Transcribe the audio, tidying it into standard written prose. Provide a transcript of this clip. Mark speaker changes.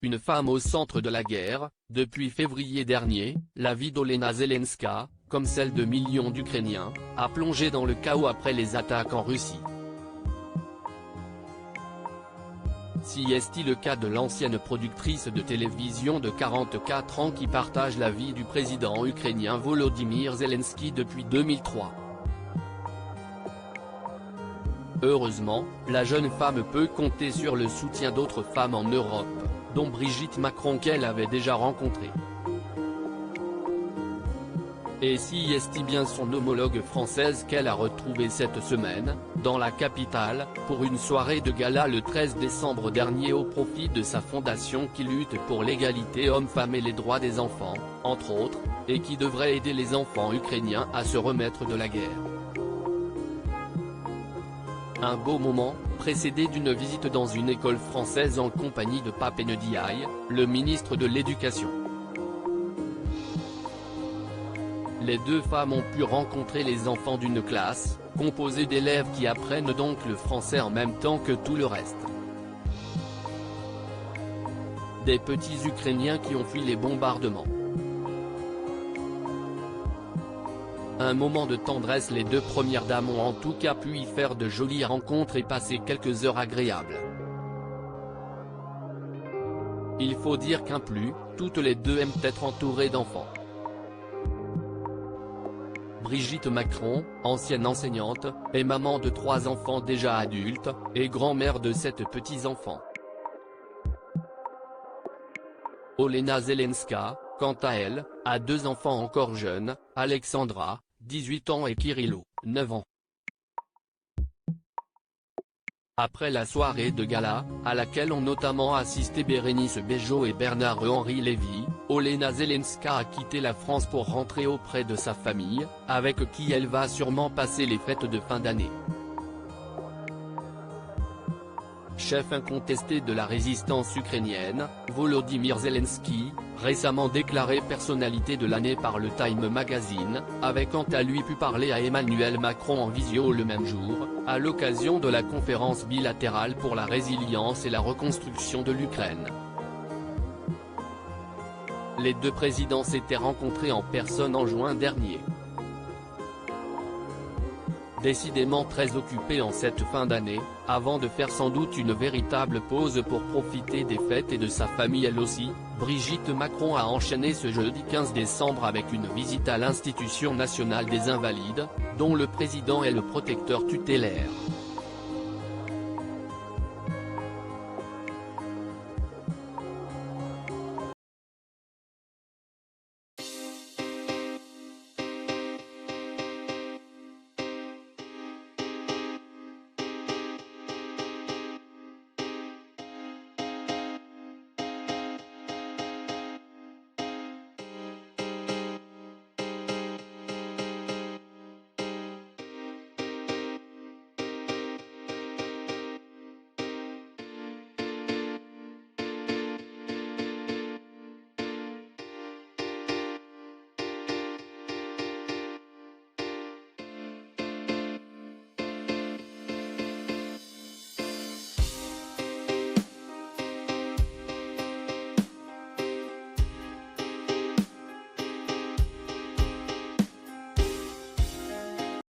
Speaker 1: une femme au centre de la guerre. Depuis février dernier, la vie d'Olena Zelenska, comme celle de millions d'Ukrainiens, a plongé dans le chaos après les attaques en Russie. Si est le cas de l'ancienne productrice de télévision de 44 ans qui partage la vie du président ukrainien Volodymyr Zelensky depuis 2003. Heureusement, la jeune femme peut compter sur le soutien d'autres femmes en Europe, dont Brigitte Macron qu'elle avait déjà rencontrée. Et si est bien son homologue française qu'elle a retrouvée cette semaine, dans la capitale, pour une soirée de gala le 13 décembre dernier au profit de sa fondation qui lutte pour l'égalité homme-femme et les droits des enfants, entre autres, et qui devrait aider les enfants ukrainiens à se remettre de la guerre. Un beau moment, précédé d'une visite dans une école française en compagnie de Pape Ndiaye, le ministre de l'Éducation. Les deux femmes ont pu rencontrer les enfants d'une classe, composée d'élèves qui apprennent donc le français en même temps que tout le reste. Des petits Ukrainiens qui ont fui les bombardements. Un moment de tendresse, les deux premières dames ont en tout cas pu y faire de jolies rencontres et passer quelques heures agréables. Il faut dire toutes les deux aiment être entourées d'enfants. Brigitte Macron, ancienne enseignante, est maman de 3 enfants déjà adultes, et grand-mère de 7 petits-enfants. Olena Zelenska, quant à elle, a 2 enfants encore jeunes, Alexandra, 18 ans et Kirilo, 9 ans. Après la soirée de gala, à laquelle ont notamment assisté Bérénice Bejo et Bernard-Henri Lévy, Olena Zelenska a quitté la France pour rentrer auprès de sa famille, avec qui elle va sûrement passer les fêtes de fin d'année. Chef incontesté de la résistance ukrainienne, Volodymyr Zelensky, récemment déclaré personnalité de l'année par le Time Magazine, avait quant à lui pu parler à Emmanuel Macron en visio le même jour, à l'occasion de la conférence bilatérale pour la résilience et la reconstruction de l'Ukraine. Les deux présidents s'étaient rencontrés en personne en juin dernier. Décidément très occupé en cette fin d'année, avant de faire sans doute une véritable pause pour profiter des fêtes et de sa famille elle aussi, Brigitte Macron a enchaîné ce jeudi 15 décembre avec une visite à l'Institution nationale des Invalides, dont le président est le protecteur tutélaire.